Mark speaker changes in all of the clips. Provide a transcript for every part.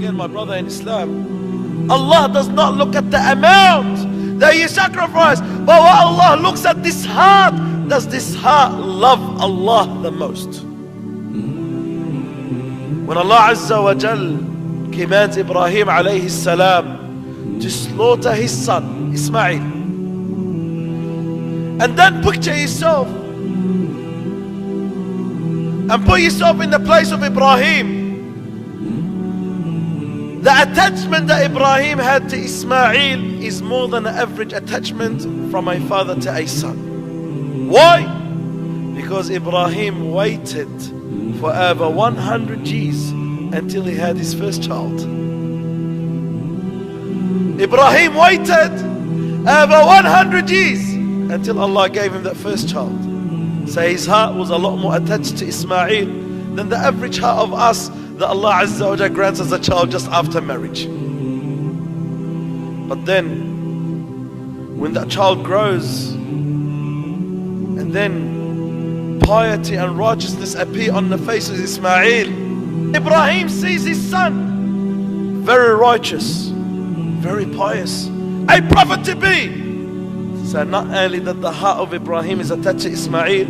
Speaker 1: again, my brother in Islam, Allah does not look at the amount that you sacrifice, but what Allah looks at this heart. Does this heart love Allah the most? When Allah Azza wa Jal commands Ibrahim alayhi salam to slaughter his son Ismail, and then picture yourself and put yourself in the place of Ibrahim. The attachment that Ibrahim had to Ismail is more than an average attachment from a father to a son. Why? Because Ibrahim waited for over 100 years until he had his first child. Ibrahim waited over 100 years until Allah gave him that first child. So his heart was a lot more attached to Ismail than the average heart of us that Allah Azza wa Jalla grants us a child just after marriage. But then, when that child grows, and then piety and righteousness appear on the face of Ismail, Ibrahim sees his son, very righteous, very pious, a prophet to be. So not only that the heart of Ibrahim is attached to Ismail,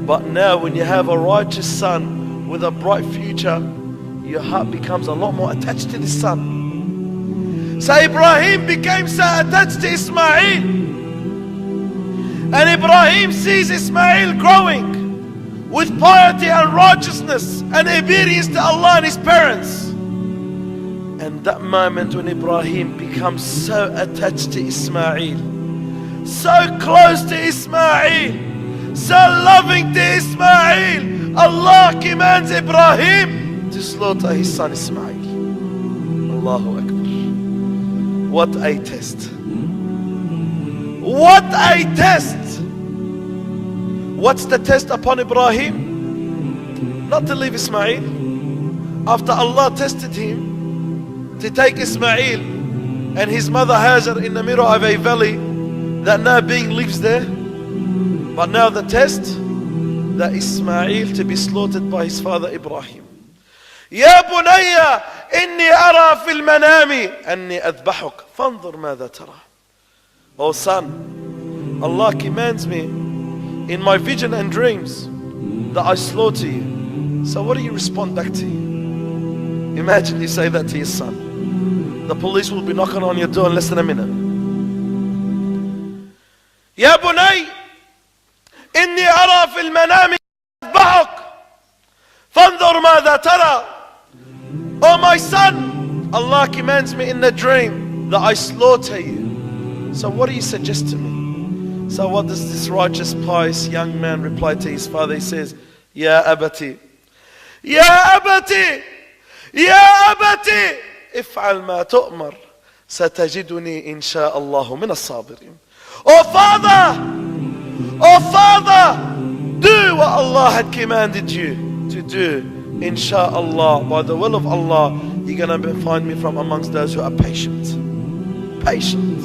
Speaker 1: but now when you have a righteous son with a bright future, your heart becomes a lot more attached to the son. So Ibrahim became so attached to Ismail, and Ibrahim sees Ismail growing with piety and righteousness and obedience to Allah and his parents. And that moment when Ibrahim becomes so attached to Ismail, so close to Ismail, so loving to Ismail, Allah commands Ibrahim to slaughter his son Ismail. Allahu Akbar. What a test. What a test. What's the test upon Ibrahim? Not to leave Ismail. After Allah tested him to take Ismail and his mother Hajar in the middle of a valley that no being lives there. But now the test, that Ismail to be slaughtered by his father Ibrahim. يا بني إني أرى في المنام أني أذبحك فانظر ماذا ترى. Oh son, Allah commands me in my vision and dreams that I slaughter you. So what do you respond back to? Imagine you say that to your son. The police will be knocking on your door in less than a minute. يا بني إني أرى في المنام أذبحك فانظر ماذا ترى. Oh my son, Allah commands me in the dream that I slaughter you. So what do you suggest to me? So what does this righteous, pious young man reply to his father? He says, Ya abati, Ya abati, Ya abati, if'al ma tu'mar, satajiduni insha'Allahu min as-sabirin. Oh father, do what Allah had commanded you to do. Insha'Allah, by the will of Allah, you're going to find me from amongst those who are patient. Patient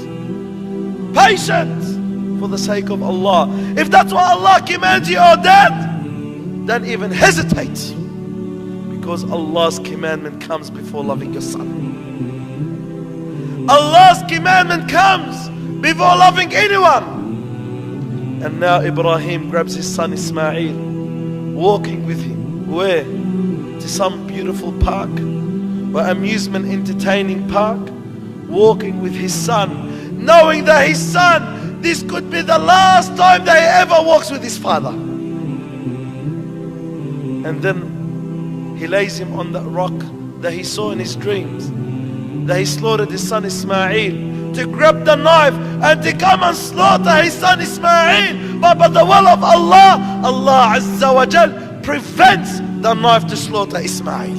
Speaker 1: for the sake of Allah. If that's what Allah commands you, oh dad, don't even hesitate, because Allah's commandment comes before loving your son. Allah's commandment comes before loving anyone. And now Ibrahim grabs his son Ismail, walking with him. Where? To some beautiful park or amusement entertaining park, walking with his son, knowing that his son, this could be the last time that he ever walks with his father. And then he lays him on that rock that he saw in his dreams, that he slaughtered his son Ismail, to grab the knife and to come and slaughter his son Ismail. But by the will of Allah, Allah Azza wa Jal prevents the knife to slaughter Ismail.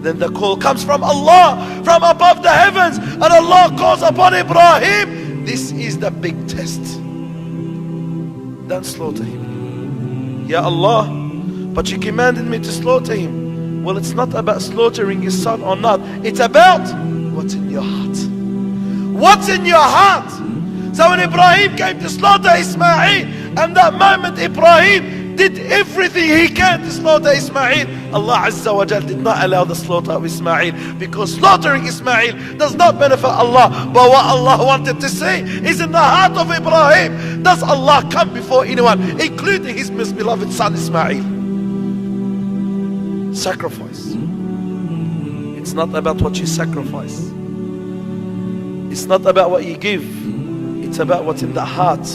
Speaker 1: Then the call comes from Allah, from above the heavens, and Allah calls upon Ibrahim. This is the big test. Don't slaughter him. Ya Allah, but you commanded me to slaughter him. Well, it's not about slaughtering your son or not. It's about what's in your heart. What's in your heart? So when Ibrahim came to slaughter Ismail, and that moment Ibrahim did everything he can to slaughter Ismail. Allah Azza wa Jal did not allow the slaughter of Ismail, because slaughtering Ismail does not benefit Allah. But what Allah wanted to say is in the heart of Ibrahim, does Allah come before anyone, including his misbeloved son Ismail? Sacrifice. It's not about what you sacrifice. It's not about what you give. It's about what's in the heart.